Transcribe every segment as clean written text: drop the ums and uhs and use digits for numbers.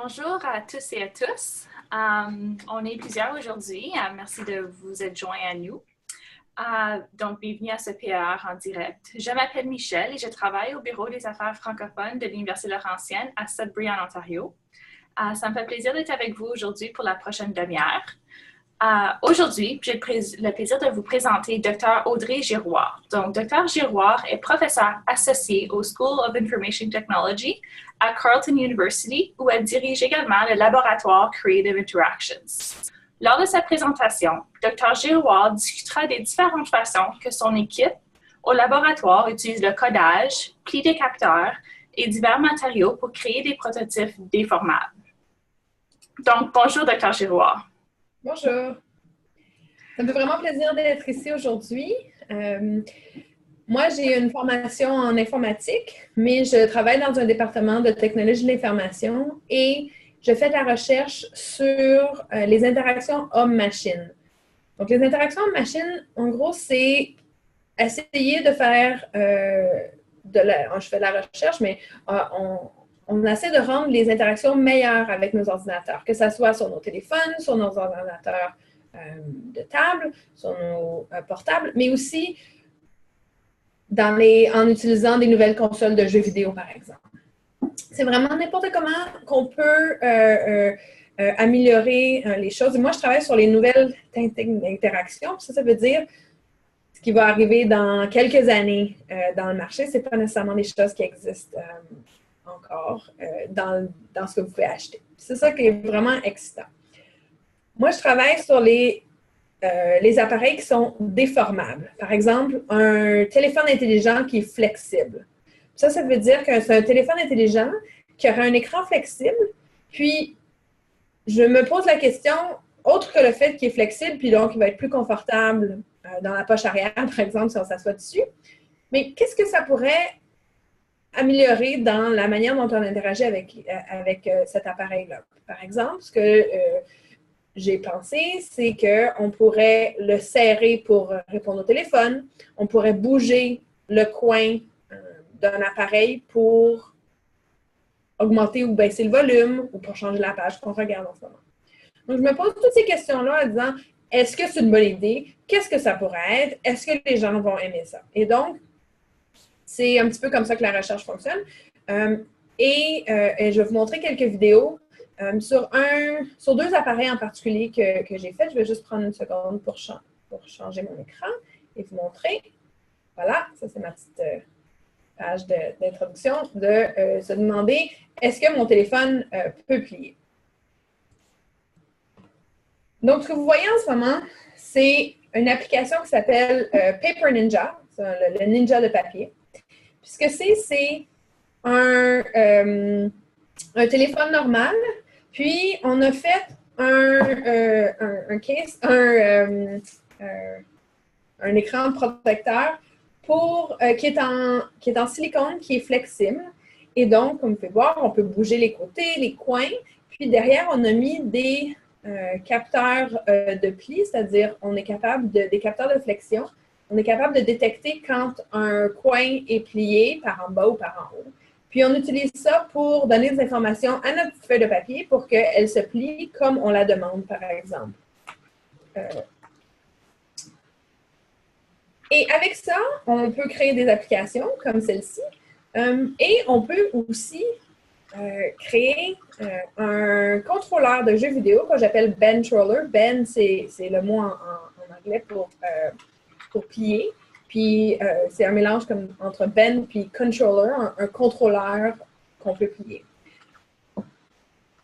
Bonjour à tous et à tous. On est plusieurs aujourd'hui. Merci de vous être joints à nous. Donc, bienvenue à ce PER en direct. Je m'appelle Michelle et je travaille au Bureau des affaires francophones de l'Université Laurentienne à Sudbury, en Ontario. Ça me fait plaisir d'être avec vous aujourd'hui pour la prochaine demi-heure. Aujourd'hui, j'ai le plaisir de vous présenter Dr. Audrey Giroir. Donc, Dr. Giroir est professeur associé au School of Information Technology à Carleton University, où elle dirige également le laboratoire Creative Interactions. Lors de sa présentation, Dr. Giroir discutera des différentes façons que son équipe au laboratoire utilise le codage, pli des capteurs et divers matériaux pour créer des prototypes déformables. Donc, bonjour, Dr. Giroir. Bonjour. Ça me fait vraiment plaisir d'être ici aujourd'hui. Moi, j'ai une formation en informatique, mais je travaille dans un département de technologie de l'information et je fais de la recherche sur les interactions homme-machine. Donc, les interactions homme-machine, en gros, c'est essayer de faire je fais de la recherche, mais on essaie de rendre les interactions meilleures avec nos ordinateurs, que ce soit sur nos téléphones, sur nos ordinateurs de table, sur nos portables, mais aussi en utilisant des nouvelles consoles de jeux vidéo, par exemple. C'est vraiment n'importe comment qu'on peut améliorer les choses. Et moi, je travaille sur les nouvelles interactions. Ça veut dire ce qui va arriver dans quelques années dans le marché. Ce n'est pas nécessairement des choses qui existent encore dans ce que vous pouvez acheter. C'est ça qui est vraiment excitant. Moi, je travaille sur les appareils qui sont déformables. Par exemple, un téléphone intelligent qui est flexible. Ça veut dire que c'est un téléphone intelligent qui aura un écran flexible. Puis, je me pose la question, autre que le fait qu'il est flexible, puis donc il va être plus confortable dans la poche arrière, par exemple, si on s'assoit dessus. Mais qu'est-ce que ça pourrait améliorer dans la manière dont on interagit avec cet appareil-là? Par exemple, ce que j'ai pensé, c'est qu'on pourrait le serrer pour répondre au téléphone. On pourrait bouger le coin d'un appareil pour augmenter ou baisser le volume ou pour changer la page qu'on regarde en ce moment. Donc, je me pose toutes ces questions-là en disant, est-ce que c'est une bonne idée? Qu'est-ce que ça pourrait être? Est-ce que les gens vont aimer ça? Et donc, c'est un petit peu comme ça que la recherche fonctionne. Et je vais vous montrer quelques vidéos sur deux appareils en particulier que j'ai fait. Je vais juste prendre une seconde pour changer mon écran et vous montrer. Voilà, ça c'est ma petite page d'introduction de se demander est-ce que mon téléphone peut plier. Donc, ce que vous voyez en ce moment, c'est une application qui s'appelle Paper Ninja, le ninja de papier. Puis ce que c'est un téléphone normal, puis on a fait un écran protecteur qui est en silicone, qui est flexible. Et donc, comme vous pouvez voir, on peut bouger les côtés, les coins. Puis derrière, on a mis des capteurs de pli, c'est-à-dire on est capable des capteurs de flexion. On est capable de détecter quand un coin est plié par en bas ou par en haut. Puis on utilise ça pour donner des informations à notre petite feuille de papier pour qu'elle se plie comme on la demande, par exemple. Et avec ça, on peut créer des applications comme celle-ci. Et on peut aussi créer un contrôleur de jeux vidéo que j'appelle Bentroller. Ben, c'est le mot en anglais pour plier. Puis, c'est un mélange entre Ben et controller, un contrôleur qu'on peut plier.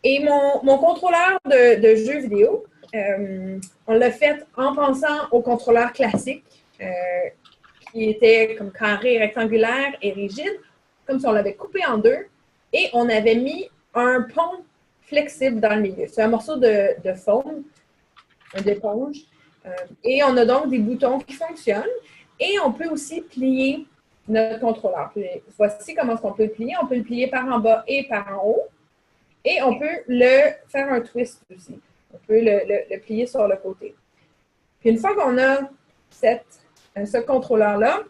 Et mon contrôleur de jeux vidéo, on l'a fait en pensant au contrôleur classique, qui était comme carré, rectangulaire et rigide, comme si on l'avait coupé en deux. Et on avait mis un pont flexible dans le milieu. C'est un morceau de foam, d'éponge. Et on a donc des boutons qui fonctionnent. Et on peut aussi plier notre contrôleur. Voici comment on peut le plier. On peut le plier par en bas et par en haut. Et on peut le faire un twist aussi. On peut le plier sur le côté. Puis une fois qu'on a ce contrôleur-là,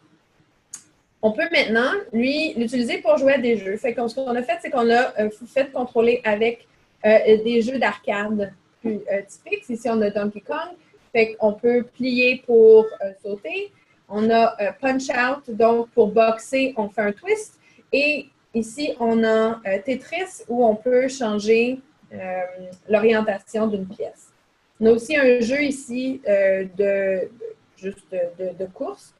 on peut maintenant, l'utiliser pour jouer à des jeux. Fait que ce qu'on a fait, c'est qu'on a fait contrôler avec des jeux d'arcade plus typiques. Ici, on a Donkey Kong. Fait qu'on peut plier pour sauter. On a Punch-Out, donc pour boxer, on fait un twist. Et ici, on a Tetris où on peut changer l'orientation d'une pièce. On a aussi un jeu ici de course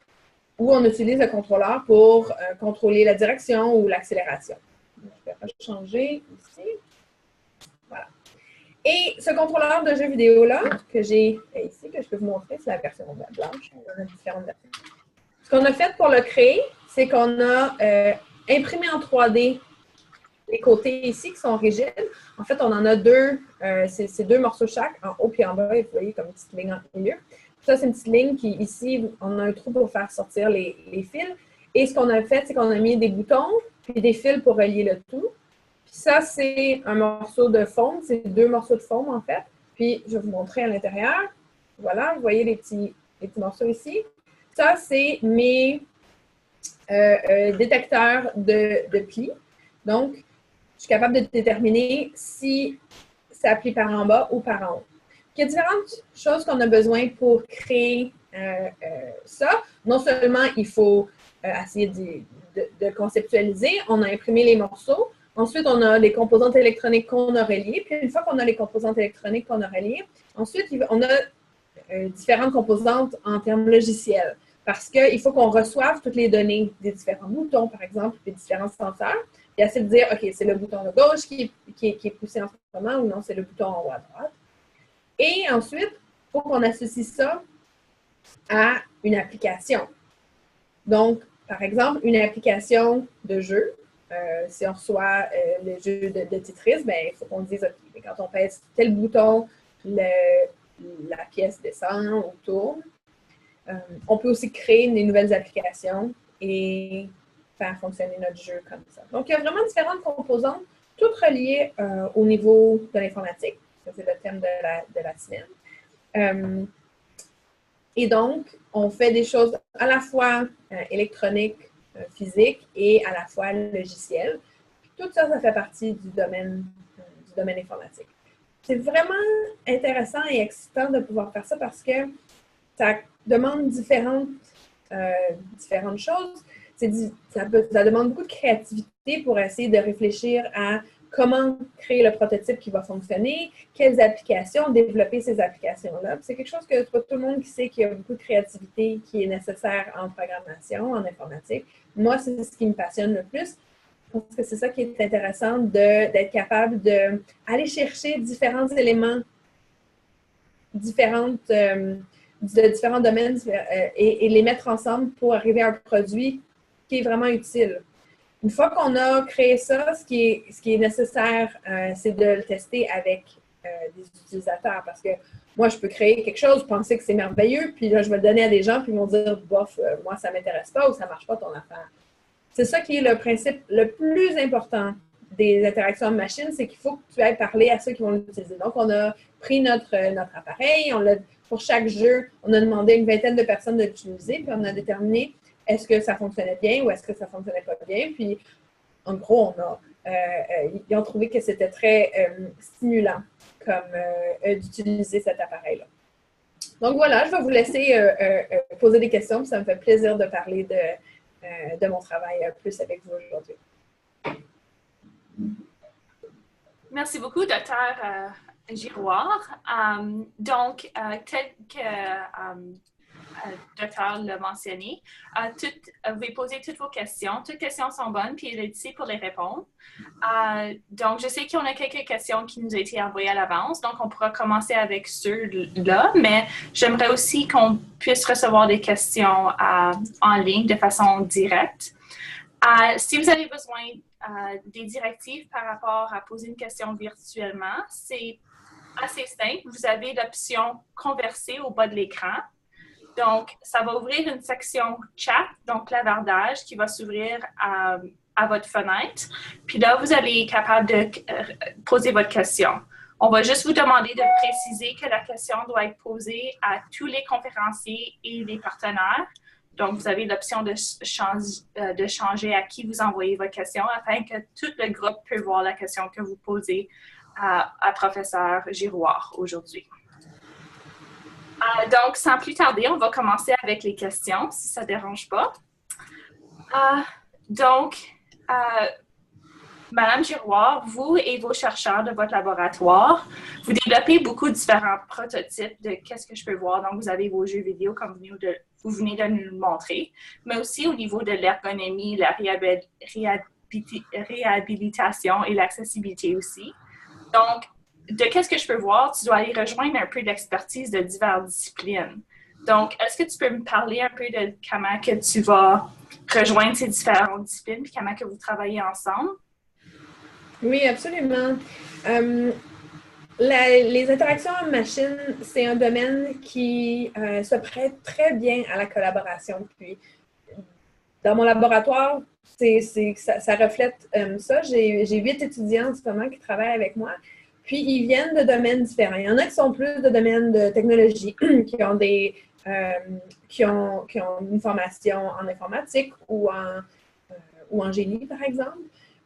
où on utilise le contrôleur pour contrôler la direction ou l'accélération. Je vais changer ici. Voilà. Et ce contrôleur de jeu vidéo-là, que j'ai ici, que je peux vous montrer, c'est la version blanche. On a différentes versions. Ce qu'on a fait pour le créer, c'est qu'on a imprimé en 3D les côtés ici qui sont rigides. En fait, on en a deux, c'est deux morceaux chaque, en haut et en bas, et vous voyez comme une petite ligne en milieu. Ça, c'est une petite ligne qui, ici, on a un trou pour faire sortir les fils. Et ce qu'on a fait, c'est qu'on a mis des boutons puis des fils pour relier le tout. Puis ça, c'est un morceau de foam. C'est deux morceaux de foam, en fait. Puis, je vais vous montrer à l'intérieur. Voilà, vous voyez les petits morceaux ici. Ça, c'est mes détecteurs de plis. Donc, je suis capable de déterminer si ça plie par en bas ou par en haut. Il y a différentes choses qu'on a besoin pour créer ça. Non seulement il faut essayer de conceptualiser, on a imprimé les morceaux. Ensuite, on a les composantes électroniques qu'on a reliées. Puis, une fois qu'on a les composantes électroniques qu'on a reliées, ensuite, on a différentes composantes en termes logiciels. Parce qu'il faut qu'on reçoive toutes les données des différents boutons, par exemple, des différents senseurs. Et essayer de dire, OK, c'est le bouton de gauche qui est poussé en ce moment ou non, c'est le bouton en haut à droite. Et ensuite, il faut qu'on associe ça à une application. Donc, par exemple, une application de jeu. Si on reçoit le jeu de Tetris, bien, il faut qu'on dise, OK, quand on pèse tel bouton, la pièce descend ou tourne. On peut aussi créer des nouvelles applications et faire fonctionner notre jeu comme ça. Donc, il y a vraiment différentes composantes, toutes reliées au niveau de l'informatique. Ça, c'est le thème de la semaine. Et donc, on fait des choses à la fois électroniques, physiques et à la fois logicielles. Tout ça, ça fait partie du domaine informatique. C'est vraiment intéressant et excitant de pouvoir faire ça parce que ça demande différentes choses. Ça demande beaucoup de créativité pour essayer de réfléchir à comment créer le prototype qui va fonctionner, quelles applications, développer ces applications-là. C'est quelque chose que c'est pas tout le monde qui sait qu'il y a beaucoup de créativité qui est nécessaire en programmation, en informatique. Moi, c'est ce qui me passionne le plus. Je pense que c'est ça qui est intéressant d'être capable d'aller chercher différents éléments, de différents domaines et les mettre ensemble pour arriver à un produit qui est vraiment utile. Une fois qu'on a créé ça, ce qui est nécessaire, c'est de le tester avec des utilisateurs. Parce que moi, je peux créer quelque chose, penser que c'est merveilleux, puis là, je vais le donner à des gens, puis ils vont dire « bof, moi, ça ne m'intéresse pas » ou « ça ne marche pas ton affaire ». C'est ça qui est le principe le plus important des interactions de machine, c'est qu'il faut que tu ailles parler à ceux qui vont l'utiliser. Donc, on a pris notre appareil, pour chaque jeu, on a demandé à une vingtaine de personnes de l'utiliser, puis on a déterminé est-ce que ça fonctionnait bien ou est-ce que ça ne fonctionnait pas bien. Puis, en gros, ils ont trouvé que c'était très stimulant d'utiliser cet appareil-là. Donc voilà, je vais vous laisser poser des questions, puis ça me fait plaisir de parler de mon travail plus avec vous aujourd'hui. Merci beaucoup, Dr. Giroir. Donc, tel que Docteur l'a mentionné, vous pouvez poser toutes vos questions. Toutes questions sont bonnes, puis il est ici pour les répondre. Donc, je sais qu'on a quelques questions qui nous ont été envoyées à l'avance, donc on pourra commencer avec ceux-là, mais j'aimerais aussi qu'on puisse recevoir des questions en ligne de façon directe. Si vous avez besoin des directives par rapport à poser une question virtuellement, c'est assez simple. Vous avez l'option « Converser » au bas de l'écran. Donc, ça va ouvrir une section chat, donc clavardage, qui va s'ouvrir à votre fenêtre. Puis là, vous allez être capable de poser votre question. On va juste vous demander de préciser que la question doit être posée à tous les conférenciers et les partenaires. Donc, vous avez l'option de changer à qui vous envoyez votre question afin que tout le groupe puisse voir la question que vous posez à professeur Giroir aujourd'hui. Donc, sans plus tarder, on va commencer avec les questions, si ça ne dérange pas. Donc, Madame Giroir, vous et vos chercheurs de votre laboratoire, vous développez beaucoup de différents prototypes de qu'est-ce que je peux voir. Donc, vous avez vos jeux vidéo, comme vous venez de nous le montrer, mais aussi au niveau de l'ergonomie, la réhabilitation et l'accessibilité aussi. Donc, de qu'est-ce que je peux voir, tu dois aller rejoindre un peu d'expertise de diverses disciplines. Donc, est-ce que tu peux me parler un peu de comment que tu vas rejoindre ces différentes disciplines et comment que vous travaillez ensemble? Oui, absolument. Les interactions en machine, c'est un domaine qui se prête très bien à la collaboration. Puis, dans mon laboratoire, ça reflète ça. J'ai 8 étudiants en ce moment qui travaillent avec moi. Puis, ils viennent de domaines différents. Il y en a qui sont plus de domaines de technologie, qui ont une formation en informatique ou en génie, par exemple.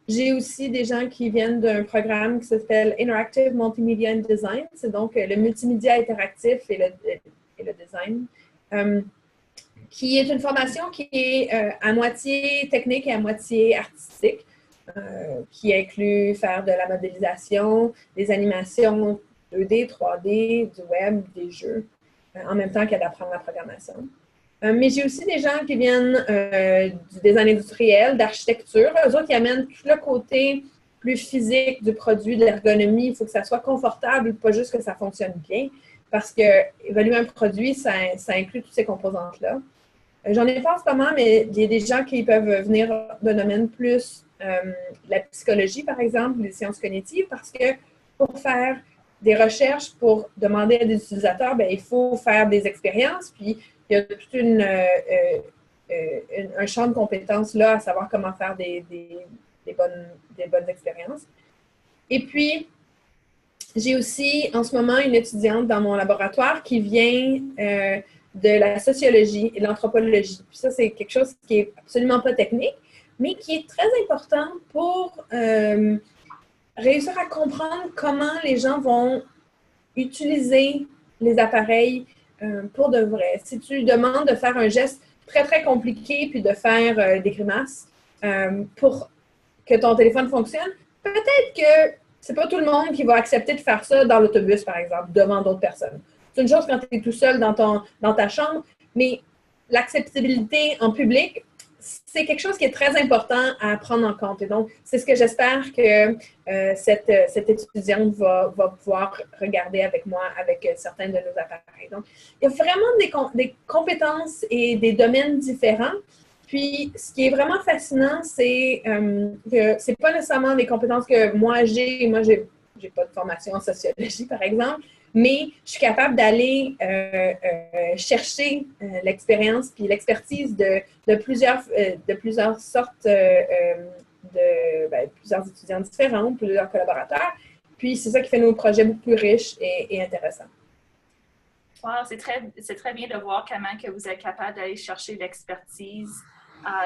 J'ai aussi des gens qui viennent d'un programme qui s'appelle Interactive Multimedia and Design. C'est donc le multimédia interactif et le design, qui est une formation qui est à moitié technique et à moitié artistique, qui inclut faire de la modélisation, des animations 2D, 3D, du web, des jeux, en même temps qu'à d'apprendre la programmation. Mais j'ai aussi des gens qui viennent du design industriel, d'architecture. Eux autres, qui amènent tout le côté plus physique du produit, de l'ergonomie. Il faut que ça soit confortable, pas juste que ça fonctionne bien. Parce que évaluer un produit, ça inclut toutes ces composantes-là. J'en ai pas en ce moment, mais il y a des gens qui peuvent venir d'un domaine plus la psychologie, par exemple, les sciences cognitives, parce que pour faire des recherches, pour demander à des utilisateurs, bien, il faut faire des expériences, puis il y a tout un champ de compétences là, à savoir comment faire des bonnes expériences. Et puis, j'ai aussi en ce moment une étudiante dans mon laboratoire qui vient de la sociologie et de l'anthropologie. Puis ça, c'est quelque chose qui est absolument pas technique, mais qui est très important pour réussir à comprendre comment les gens vont utiliser les appareils pour de vrai. Si tu demandes de faire un geste très, très compliqué puis de faire des grimaces pour que ton téléphone fonctionne, peut-être que c'est pas tout le monde qui va accepter de faire ça dans l'autobus, par exemple, devant d'autres personnes. C'est une chose quand tu es tout seul dans ta chambre, mais l'acceptabilité en public, c'est quelque chose qui est très important à prendre en compte. Et donc, c'est ce que j'espère que cette étudiante va pouvoir regarder avec moi, avec certains de nos appareils. Donc, il y a vraiment des compétences et des domaines différents. Puis, ce qui est vraiment fascinant, c'est que c'est pas nécessairement des compétences que moi, j'ai. Moi, j'ai pas de formation en sociologie, par exemple, mais je suis capable d'aller chercher l'expérience puis l'expertise de plusieurs sortes plusieurs étudiants différents, plusieurs collaborateurs. Puis, c'est ça qui fait nos projets beaucoup plus riches et intéressants. Wow, c'est très bien de voir comment que vous êtes capable d'aller chercher l'expertise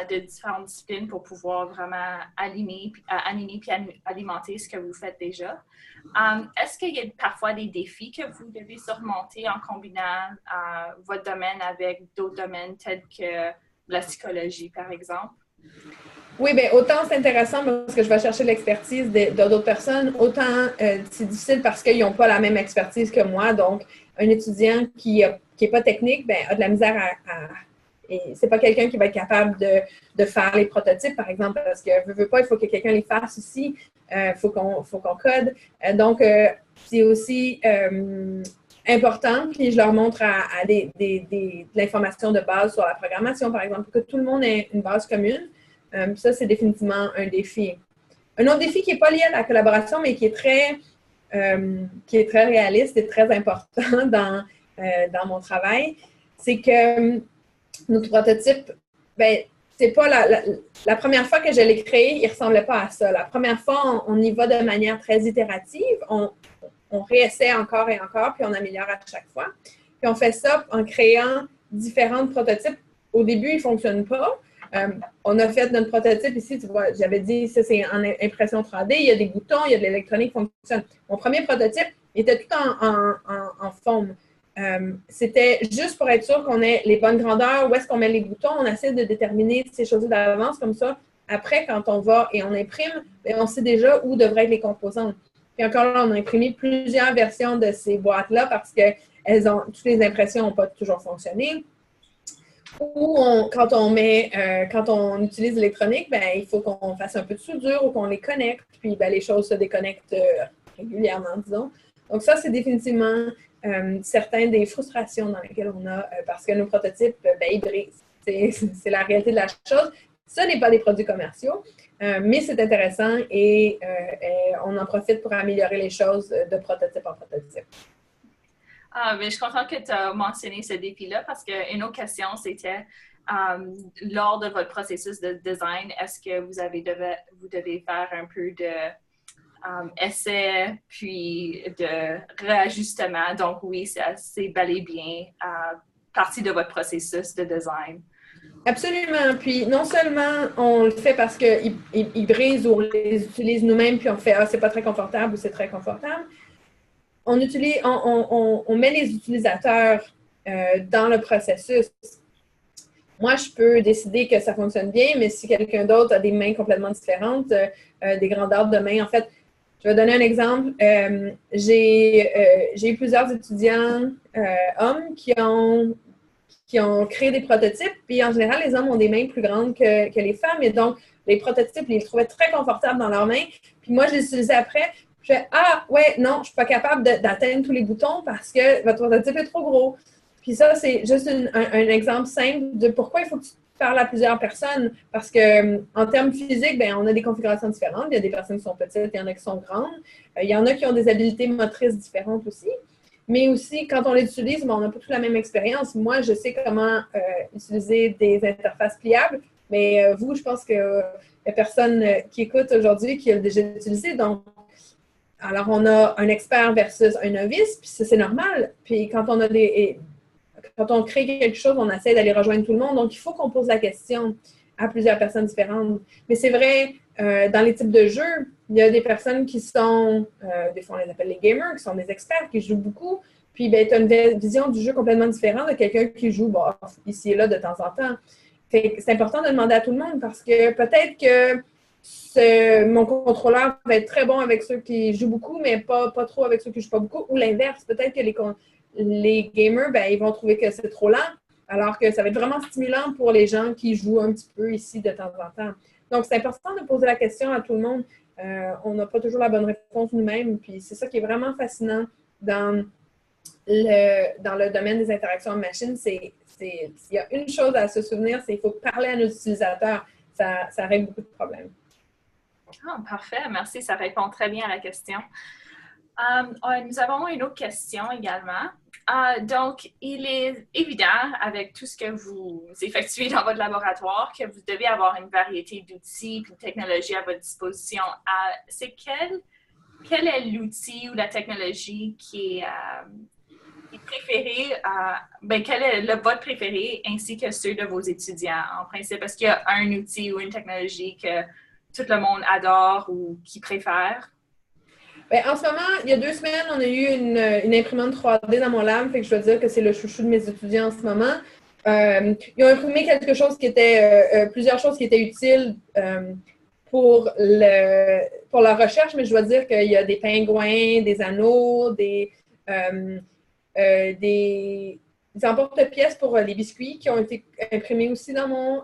de différentes disciplines pour pouvoir vraiment animer puis alimenter ce que vous faites déjà. Est-ce qu'il y a parfois des défis que vous devez surmonter en combinant votre domaine avec d'autres domaines tels que la psychologie, par exemple? Oui, bien, autant c'est intéressant parce que je vais chercher l'expertise d'autres personnes, autant c'est difficile parce qu'ils n'ont pas la même expertise que moi. Donc, un étudiant qui n'est pas technique, bien, a de la misère et c'est pas quelqu'un qui va être capable de faire les prototypes, par exemple, parce que veut pas, il faut que quelqu'un les fasse aussi. Faut qu'on code. Donc, c'est aussi important. Puis, je leur montre de l'information de base sur la programmation, par exemple, pour que tout le monde ait une base commune. Ça, c'est définitivement un défi. Un autre défi qui n'est pas lié à la collaboration, mais qui est très réaliste et très important dans mon travail, c'est que notre prototype, ben, c'est pas la première fois que je l'ai créé, il ne ressemblait pas à ça. La première fois, on y va de manière très itérative. On réessaie encore et encore, puis on améliore à chaque fois. Puis on fait ça en créant différents prototypes. Au début, ils ne fonctionnent pas. On a fait notre prototype ici, tu vois, j'avais dit, ça c'est en impression 3D, il y a des boutons, il y a de l'électronique qui fonctionne. Mon premier prototype était tout en forme. C'était juste pour être sûr qu'on ait les bonnes grandeurs, où est-ce qu'on met les boutons, on essaie de déterminer ces choses d'avance comme ça. Après, quand on va et on imprime, on sait déjà où devraient être les composantes. Puis encore là, on a imprimé plusieurs versions de ces boîtes-là parce que toutes les impressions n'ont pas toujours fonctionné. Ou quand on utilise l'électronique, ben, il faut qu'on fasse un peu de soudure ou qu'on les connecte, puis ben, les choses se déconnectent régulièrement, disons. Donc ça, c'est définitivement certaines des frustrations dans lesquelles on a parce que nos prototypes, ben, ils brisent. C'est la réalité de la chose. Ce n'est pas des produits commerciaux, mais c'est intéressant et on en profite pour améliorer les choses de prototype en prototype. Mais je suis contente que tu as mentionné ce défi-là parce qu'une autre question, c'était lors de votre processus de design, est-ce que vous devez faire un peu de essais puis de réajustement? Donc oui, c'est bel et bien partie de votre processus de design. Absolument. Puis non seulement on le fait parce qu'ils brisent ou on les utilise nous-mêmes puis on fait « Ah, c'est pas très confortable » ou « C'est très confortable ». On met les utilisateurs dans le processus. Moi, je peux décider que ça fonctionne bien, mais si quelqu'un d'autre a des mains complètement différentes, des grandeurs de mains, en fait, je vais donner un exemple. J'ai eu plusieurs étudiants hommes qui ont créé des prototypes, puis en général, les hommes ont des mains plus grandes que les femmes, et donc les prototypes, ils les trouvaient très confortables dans leurs mains. Puis moi, je les utilisais après. Je fais « Ah, ouais, non, je ne suis pas capable d'atteindre tous les boutons parce que votre prototype est trop gros. » Puis ça, c'est juste un exemple simple de pourquoi il faut que tu parles à plusieurs personnes. Parce que en termes physiques, ben, on a des configurations différentes. Il y a des personnes qui sont petites, il y en a qui sont grandes. Il y en a qui ont des habiletés motrices différentes aussi. Mais aussi, quand on les utilise, ben, on n'a pas toute la même expérience. Moi, je sais comment utiliser des interfaces pliables. Mais vous, je pense qu'il n'y a personne qui écoute aujourd'hui qui a déjà utilisé. Donc, alors, on a un expert versus un novice, puis c'est normal. Puis quand on crée quelque chose, on essaie d'aller rejoindre tout le monde. Donc, il faut qu'on pose la question à plusieurs personnes différentes. Mais c'est vrai, dans les types de jeux, il y a des personnes qui sont, des fois on les appelle les gamers, qui sont des experts, qui jouent beaucoup. Puis, ben, tu as une vision du jeu complètement différente de quelqu'un qui joue ici et là de temps en temps. C'est important de demander à tout le monde parce que peut-être que mon contrôleur va être très bon avec ceux qui jouent beaucoup, mais pas trop avec ceux qui ne jouent pas beaucoup. Ou l'inverse, peut-être que les gamers, ben, ils vont trouver que c'est trop lent, alors que ça va être vraiment stimulant pour les gens qui jouent un petit peu ici de temps en temps. Donc, c'est important de poser la question à tout le monde. On n'a pas toujours la bonne réponse nous-mêmes, puis c'est ça qui est vraiment fascinant dans le domaine des interactions en machine. S'il y a une chose à se souvenir, c'est qu'il faut parler à nos utilisateurs. Ça règle beaucoup de problèmes. Oh, parfait, merci, ça répond très bien à la question. Nous avons une autre question également. Donc, il est évident avec tout ce que vous effectuez dans votre laboratoire que vous devez avoir une variété d'outils et de technologies à votre disposition. C'est quel est l'outil ou la technologie qui est préféré, quel est le votre préféré ainsi que ceux de vos étudiants en principe? Est-ce qu'il y a un outil ou une technologie que tout le monde adore ou qui préfère? Bien, en ce moment, il y a 2 semaines, on a eu une imprimante 3D dans mon lab, fait que je dois dire que c'est le chouchou de mes étudiants en ce moment. Ils ont imprimé plusieurs choses qui étaient utiles pour la recherche, mais je dois dire qu'il y a des pingouins, des anneaux, des emporte-pièces pour les biscuits qui ont été imprimés aussi dans mon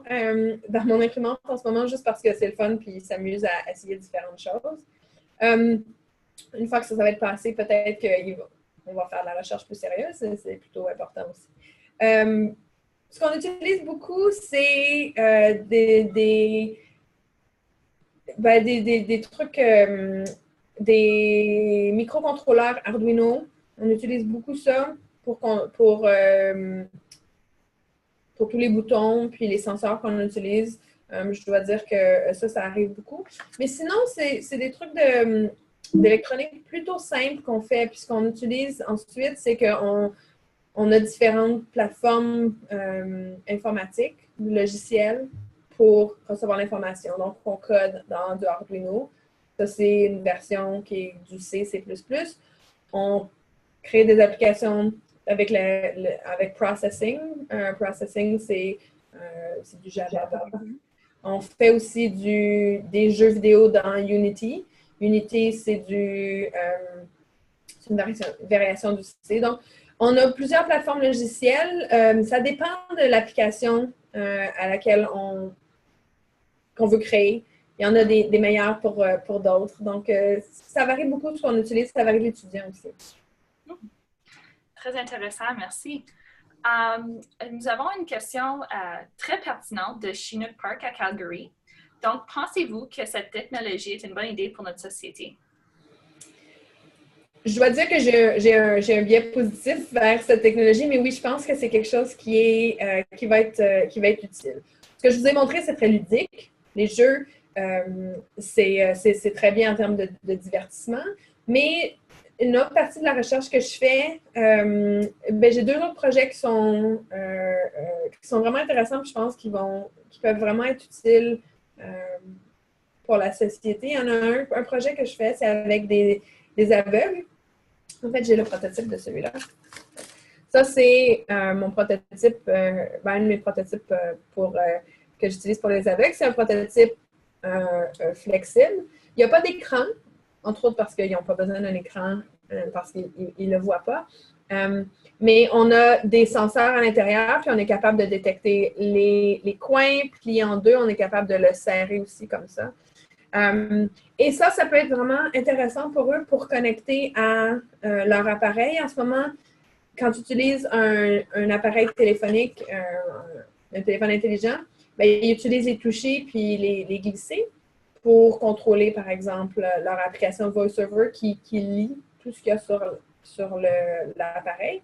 imprimante en ce moment, juste parce que c'est le fun puis ils s'amusent à essayer différentes choses. Une fois que ça va être passé, peut-être qu'on va faire de la recherche plus sérieuse. C'est plutôt important aussi. Ce qu'on utilise beaucoup, c'est des trucs, des microcontrôleurs Arduino. On utilise beaucoup ça pour tous les boutons puis les senseurs qu'on utilise. Je dois dire que ça arrive beaucoup. Mais sinon, c'est des trucs d'électronique plutôt simples qu'on fait. Puis ce qu'on utilise ensuite, c'est qu'on a différentes plateformes informatiques, logiciels, pour recevoir l'information. Donc, on code dans du Arduino. Ça, c'est une version qui est du C, C++. On crée des applications avec, avec Processing. Processing, c'est du Java. On fait aussi des jeux vidéo dans Unity. Unity, c'est une variation du C. Donc, on a plusieurs plateformes logicielles. Ça dépend de l'application à laquelle qu'on veut créer. Il y en a des meilleurs pour d'autres. Donc, ça varie beaucoup de ce qu'on utilise. Ça varie de l'étudiant aussi. Très intéressant, merci. Nous avons une question très pertinente de Chinook Park à Calgary. Donc, pensez-vous que cette technologie est une bonne idée pour notre société? Je dois dire que j'ai un biais positif vers cette technologie, mais oui, je pense que c'est quelque chose qui va être utile. Ce que je vous ai montré, c'est très ludique. Les jeux, c'est très bien en termes de divertissement, mais une autre partie de la recherche que je fais, j'ai 2 autres projets qui sont vraiment intéressants, puis je pense qu'ils peuvent vraiment être utiles pour la société. Il y en a un projet que je fais, c'est avec des aveugles. En fait, j'ai le prototype de celui-là. Ça, c'est mon prototype, un de mes prototypes que j'utilise pour les aveugles. C'est un prototype flexible. Il n'y a pas d'écran, entre autres parce qu'ils n'ont pas besoin d'un écran parce qu'ils ne le voient pas. Mais on a des senseurs à l'intérieur, puis on est capable de détecter les coins pliés en deux. On est capable de le serrer aussi comme ça. Et ça peut être vraiment intéressant pour eux pour connecter à leur appareil. En ce moment, quand tu utilises un appareil téléphonique, un téléphone intelligent, ils utilisent les toucher puis les glisser pour contrôler, par exemple, leur application VoiceOver qui lit tout ce qu'il y a sur l'appareil.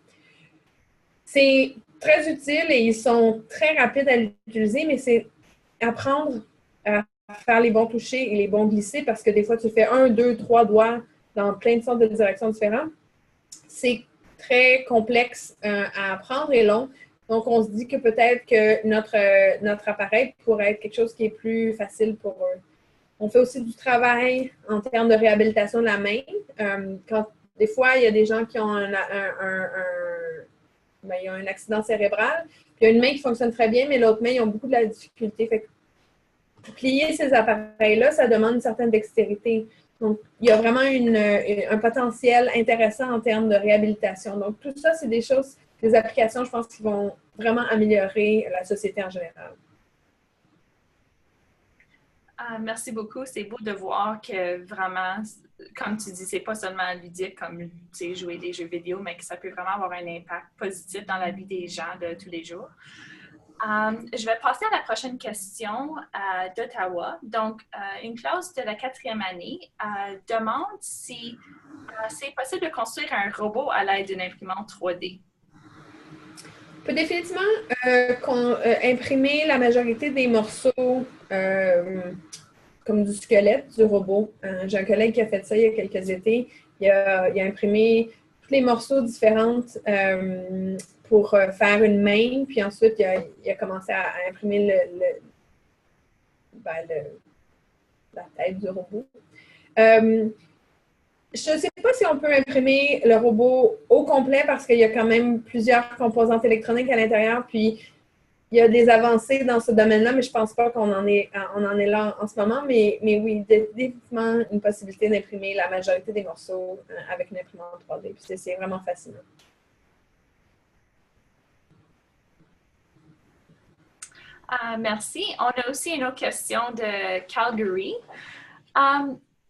C'est très utile et ils sont très rapides à l'utiliser, mais c'est apprendre à faire les bons touchés et les bons glissés parce que des fois, tu fais 1, 2, 3 doigts dans plein de sortes de directions différentes. C'est très complexe à apprendre et long. Donc, on se dit que peut-être que notre appareil pourrait être quelque chose qui est plus facile pour eux. On fait aussi du travail en termes de réhabilitation de la main. Des fois, il y a des gens qui ont un accident cérébral, puis il y a une main qui fonctionne très bien, mais l'autre main, ils ont beaucoup de la difficulté. Fait que pour plier ces appareils-là, ça demande une certaine dextérité. Donc, il y a vraiment un potentiel intéressant en termes de réhabilitation. Donc, tout ça, c'est des choses, des applications, je pense, qui vont vraiment améliorer la société en général. Merci beaucoup. C'est beau de voir que vraiment, comme tu dis, c'est pas seulement ludique comme jouer des jeux vidéo, mais que ça peut vraiment avoir un impact positif dans la vie des gens de tous les jours. Je vais passer à la prochaine question d'Ottawa. Donc, une classe de la 4e année demande si c'est possible de construire un robot à l'aide d'une imprimante 3D. On peut définitivement imprimer la majorité des morceaux comme du squelette du robot. J'ai un collègue qui a fait ça il y a quelques étés. Il a imprimé tous les morceaux différents pour faire une main, puis ensuite il a commencé à imprimer la tête du robot. Je ne sais pas si on peut imprimer le robot au complet parce qu'il y a quand même plusieurs composantes électroniques à l'intérieur, puis il y a des avancées dans ce domaine-là, mais je ne pense pas qu'on en est là en ce moment. Mais oui, définitivement une possibilité d'imprimer la majorité des morceaux avec une imprimante 3D. Puis c'est vraiment fascinant. Merci. On a aussi une autre question de Calgary.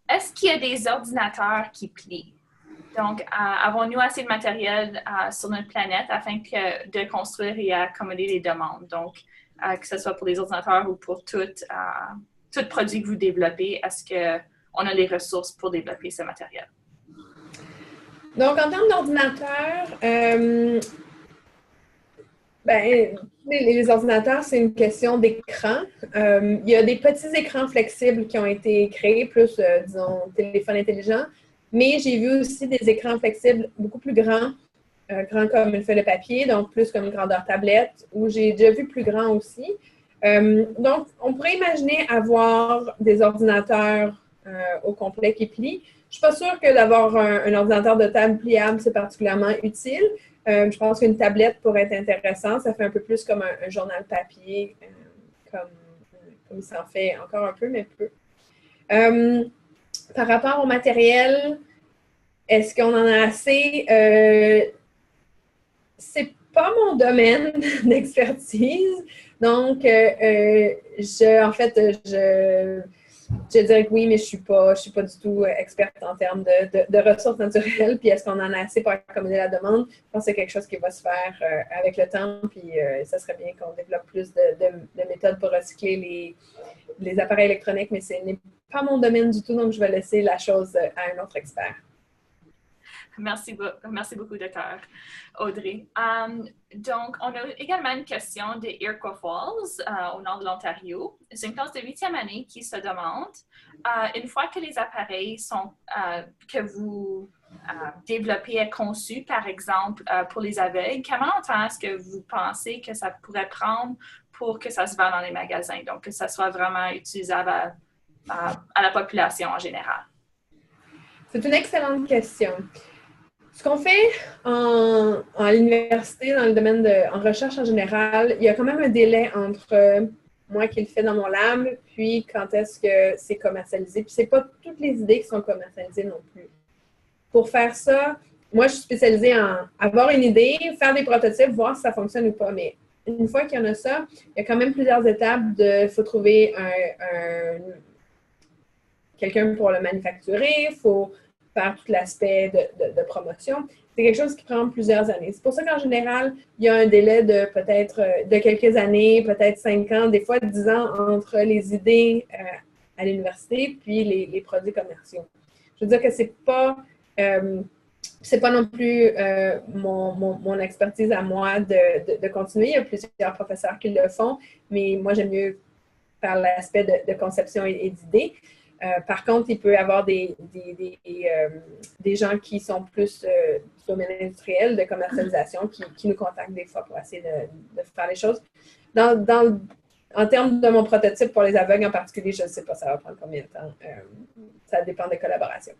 Est-ce qu'il y a des ordinateurs qui plient? Donc, avons-nous assez de matériel sur notre planète afin de construire et accommoder les demandes? Donc, que ce soit pour les ordinateurs ou pour tout produit que vous développez, est-ce qu'on a les ressources pour développer ce matériel? Donc, en termes d'ordinateurs, les ordinateurs, c'est une question d'écran. Il y a des petits écrans flexibles qui ont été créés, plus, disons, téléphone intelligent. Mais j'ai vu aussi des écrans flexibles beaucoup plus grands, grands comme une feuille de papier, donc plus comme une grandeur tablette, ou j'ai déjà vu plus grand aussi. Donc, on pourrait imaginer avoir des ordinateurs au complet qui plient. Je ne suis pas sûre que d'avoir un ordinateur de table pliable, c'est particulièrement utile. Je pense qu'une tablette pourrait être intéressante. Ça fait un peu plus comme un journal papier, comme ça en fait encore un peu, mais peu. Par rapport au matériel, est-ce qu'on en a assez? C'est pas mon domaine d'expertise. Donc, je dirais que oui, mais je suis pas du tout experte en termes de ressources naturelles. Puis, est-ce qu'on en a assez pour accommoder la demande? Je pense que c'est quelque chose qui va se faire avec le temps. Puis, ça serait bien qu'on développe plus de méthodes pour recycler les appareils électroniques, mais ce n'est pas mon domaine du tout. Donc, je vais laisser la chose à un autre expert. Merci beaucoup, Dr. Audrey. Donc, on a également une question de Iroquois Falls, au nord de l'Ontario. C'est une classe de 8e année qui se demande, une fois que les appareils que vous développez est conçu, par exemple, pour les aveugles, comment longtemps est-ce que vous pensez que ça pourrait prendre pour que ça se vende dans les magasins, donc que ça soit vraiment utilisable à la population en général? C'est une excellente question. Ce qu'on fait à l'université, dans le domaine en recherche en général, il y a quand même un délai entre moi qui le fais dans mon lab, puis quand est-ce que c'est commercialisé. Puis c'est pas toutes les idées qui sont commercialisées non plus. Pour faire ça, moi, je suis spécialisée en avoir une idée, faire des prototypes, voir si ça fonctionne ou pas. Mais une fois qu'il y en a ça, il y a quand même plusieurs étapes. Il faut trouver quelqu'un pour le manufacturer, il faut faire tout l'aspect de promotion. C'est quelque chose qui prend plusieurs années. C'est pour ça qu'en général, il y a un délai de peut-être de quelques années, peut-être 5 ans, des fois 10 ans entre les idées à l'université puis les produits commerciaux. Je veux dire que c'est pas non plus mon expertise à moi de continuer. Il y a plusieurs professeurs qui le font, mais moi, j'aime mieux faire l'aspect de conception et d'idées. Par contre, il peut y avoir des gens qui sont plus du domaine industriel, de commercialisation, qui nous contactent des fois pour essayer de faire les choses. En termes de mon prototype pour les aveugles en particulier, je ne sais pas, ça va prendre combien de temps. Ça dépend des collaborations.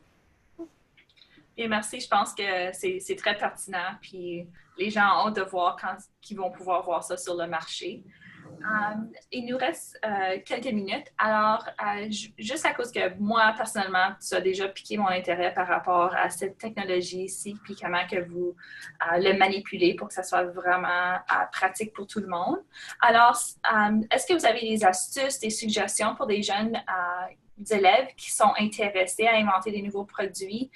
Bien, merci. Je pense que c'est très pertinent. Puis les gens ont hâte de voir quand ils vont pouvoir voir ça sur le marché. Il nous reste quelques minutes. Alors, juste à cause que moi, personnellement, ça a déjà piqué mon intérêt par rapport à cette technologie-ci, puis comment que vous le manipulez pour que ça soit vraiment pratique pour tout le monde. Alors, est-ce que vous avez des astuces, des suggestions pour des jeunes élèves qui sont intéressés à inventer des nouveaux produits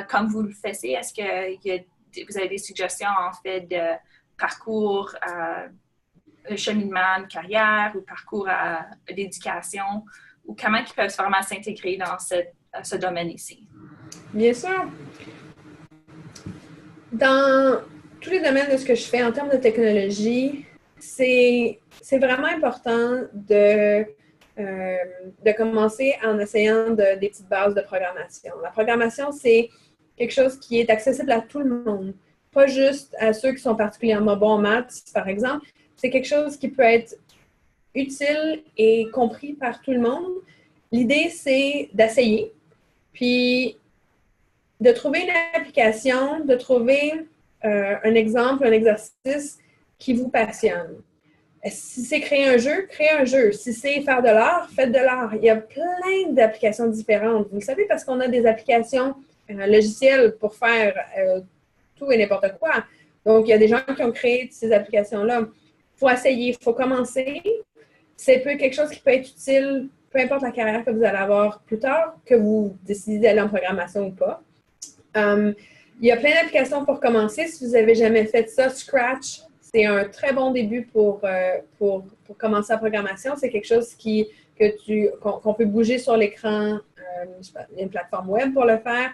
comme vous le faites? Est-ce que vous avez des suggestions en fait de parcours cheminement de carrière ou parcours d'éducation, ou comment ils peuvent vraiment s'intégrer dans ce domaine ici? Bien sûr. Dans tous les domaines de ce que je fais en termes de technologie, c'est vraiment important de commencer en essayant des petites bases de programmation. La programmation, c'est quelque chose qui est accessible à tout le monde, pas juste à ceux qui sont particulièrement bons en maths, par exemple. C'est quelque chose qui peut être utile et compris par tout le monde. L'idée, c'est d'essayer, puis de trouver une application, de trouver un exemple, un exercice qui vous passionne. Si c'est créer un jeu, créez un jeu. Si c'est faire de l'art, faites de l'art. Il y a plein d'applications différentes. Vous le savez parce qu'on a des applications logicielles pour faire tout et n'importe quoi. Donc, il y a des gens qui ont créé ces applications-là. Il faut essayer, il faut commencer. C'est quelque chose qui peut être utile, peu importe la carrière que vous allez avoir plus tard, que vous décidez d'aller en programmation ou pas. Il y a plein d'applications pour commencer. Si vous n'avez jamais fait ça, Scratch, c'est un très bon début pour commencer la programmation. C'est quelque chose qu'on peut bouger sur l'écran. Il y a une plateforme web pour le faire.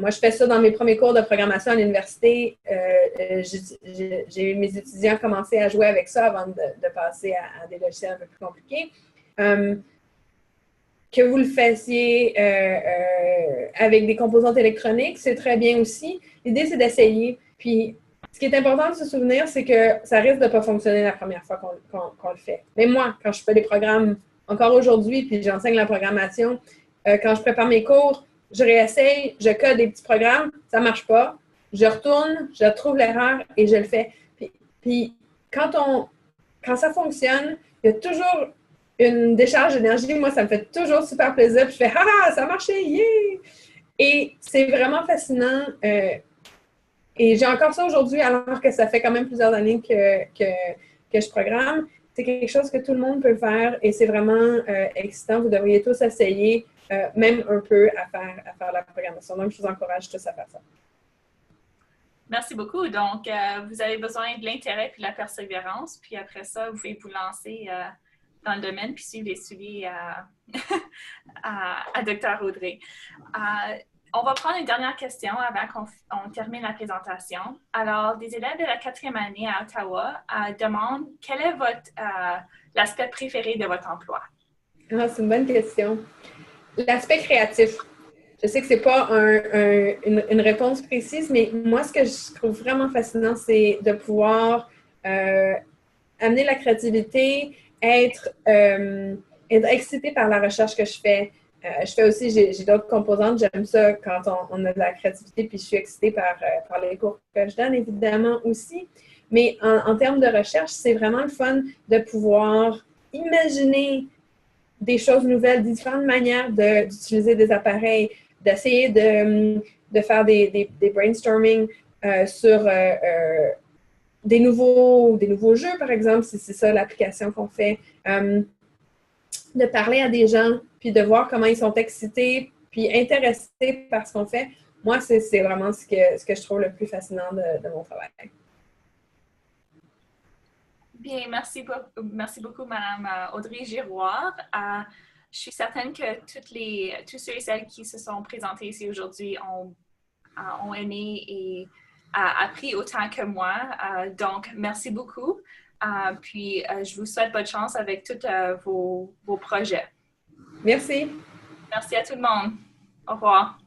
Moi, je fais ça dans mes premiers cours de programmation à l'université. J'ai eu mes étudiants commencer à jouer avec ça avant de passer à des logiciels un peu plus compliqués. Que vous le fassiez avec des composantes électroniques, c'est très bien aussi. L'idée, c'est d'essayer. Puis, ce qui est important de se souvenir, c'est que ça risque de ne pas fonctionner la première fois qu'on le fait. Mais moi, quand je fais des programmes, encore aujourd'hui, puis j'enseigne la programmation, quand je prépare mes cours, je réessaye, je code des petits programmes, ça ne marche pas. Je retourne, je trouve l'erreur et je le fais. Puis quand ça fonctionne, il y a toujours une décharge d'énergie. Moi, ça me fait toujours super plaisir. Puis je fais « Ah, ça a marché! Yeah! » Et c'est vraiment fascinant. Et j'ai encore ça aujourd'hui, alors que ça fait quand même plusieurs années que je programme. C'est quelque chose que tout le monde peut faire et c'est vraiment excitant. Vous devriez tous essayer, même un peu, à faire la programmation. Donc, je vous encourage tous à faire ça. Merci beaucoup. Donc, vous avez besoin de l'intérêt puis de la persévérance. Puis après ça, vous pouvez vous lancer dans le domaine puis suivre les suivis à Dr. Audrey. On va prendre une dernière question avant qu'on termine la présentation. Alors, des élèves de la 4e année à Ottawa demandent quel est l'aspect préféré de votre emploi? Ah, c'est une bonne question. L'aspect créatif. Je sais que ce n'est pas une réponse précise, mais moi, ce que je trouve vraiment fascinant, c'est de pouvoir amener la créativité, être excitée par la recherche que je fais. Je fais aussi, j'ai d'autres composantes. J'aime ça quand on a de la créativité, puis je suis excitée par les cours que je donne, évidemment, aussi. Mais en termes de recherche, c'est vraiment le fun de pouvoir imaginer des choses nouvelles, différentes manières d'utiliser des appareils, d'essayer de faire des brainstorming sur des nouveaux jeux, par exemple, si c'est ça l'application qu'on fait. De parler à des gens, puis de voir comment ils sont excités, puis intéressés par ce qu'on fait. Moi, c'est vraiment ce que je trouve le plus fascinant de mon travail. Bien, merci beaucoup, Mme Audrey Giroir. Je suis certaine que tous ceux et celles qui se sont présentés ici aujourd'hui ont aimé et appris autant que moi. Donc, merci beaucoup. Puis, je vous souhaite bonne chance avec tous vos projets. Merci. Merci à tout le monde. Au revoir.